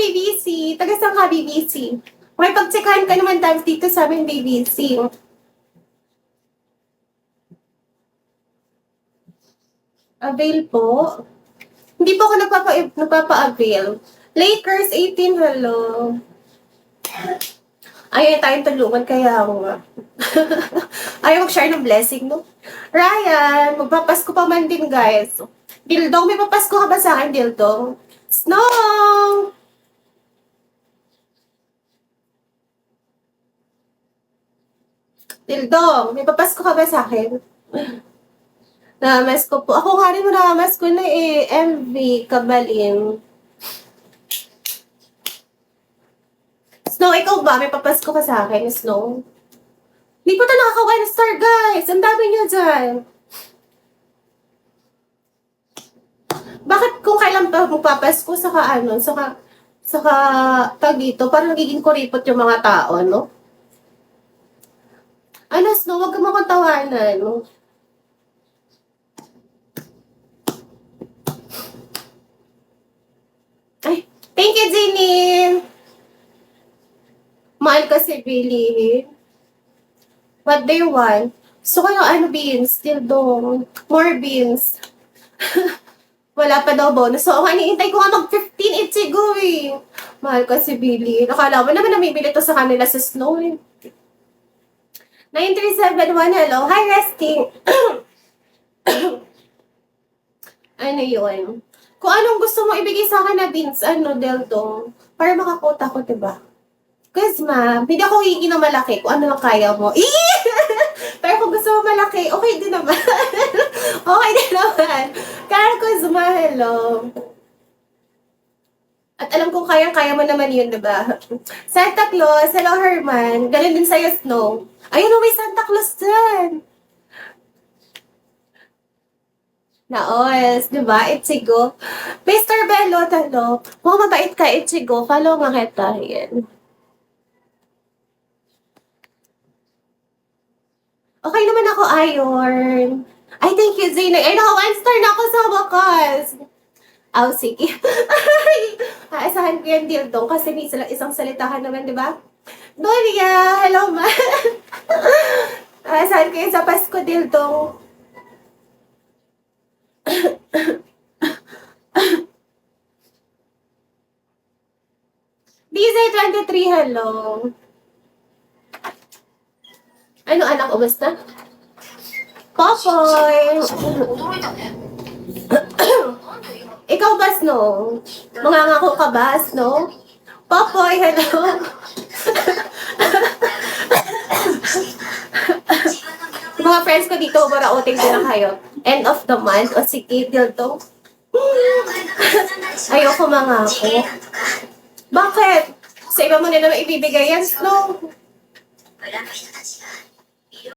BBC! Taga saan ka, BBC? May pag-checkan ka naman times dito sa amin, BBC. Avail po? Hindi po ako nagpapa-avail. Lakers 18, hello. Ayaw tayong tulungan, kaya ako nga. Ayaw mag-share ng blessing, no? Ryan, magpapasko pa man din, guys. Dildong, may papasko ka ba sa akin, Dildong? Snow! Dildong, may papasko ka ba sa akin? Namamas ko po. Ako nga rin mo namamas ko na eh. MV, Kabalin. Snow, ikaw ba? May papasko ka sa akin, Snow? Hindi po ito nakaka-1 star, guys. Ang dami nyo dyan. Bakit kung kailan pa magpapasko, saka tag dito, parang nagiging kuripot yung mga tao, no? Ano, Snow, wag ka makong tawanan, no? Ay, thank you, Jeanine! Mahal ka si Billy. What do you want? So, kayo, beans? Dildong. More beans. Wala pa daw bonus. So, hinihintay ko nga mag-15 Ichigo eh. Mahal ka si Billy. Nakala mo naman namibili to sa kanila sa Snow eh. 9371, hello. Hi, Resting. Ano yun? Kung anong gusto mo ibigay sa akin na beans, Dildong. Para makakota ko, diba? Cause ma'am, hindi ako hihingi ng malaki kung ano ang kaya mo. Pero kung gusto mo malaki, okay din naman. Okay din naman. Kaya cause ma, hello. At alam kong kayang-kaya mo naman yun, diba? Santa Claus, hello Herman. Ganun din sa'yo, Snow. Ayun, may Santa Claus dyan. Naos, diba? Ichigo. Mr. Bello, hello. Mukhang mabait ka, Ichigo. Follow nga kita. Yan. Okay naman ako, Iron. Ay, thank you, Zayna. Ay, naka 1 star na ako sa wakas. Oh, sige. Aasahan ko yan, Dildong, kasi may isang salitahan naman, di ba? Dolia, hello, ma. Aasahan ko yan sa Pasko, Dildong. DJ23, hello. Ano, anak, umusta? Popoy! Ikaw ba, Snow? Mangangako ka ba, Snow? Popoy, hello! Mga friends ko dito, marauting din na kayo. End of the month, o sige, Dildo. Ayoko mangako. Bakit? Sa iba mo na naman ibibigay yan, Snow.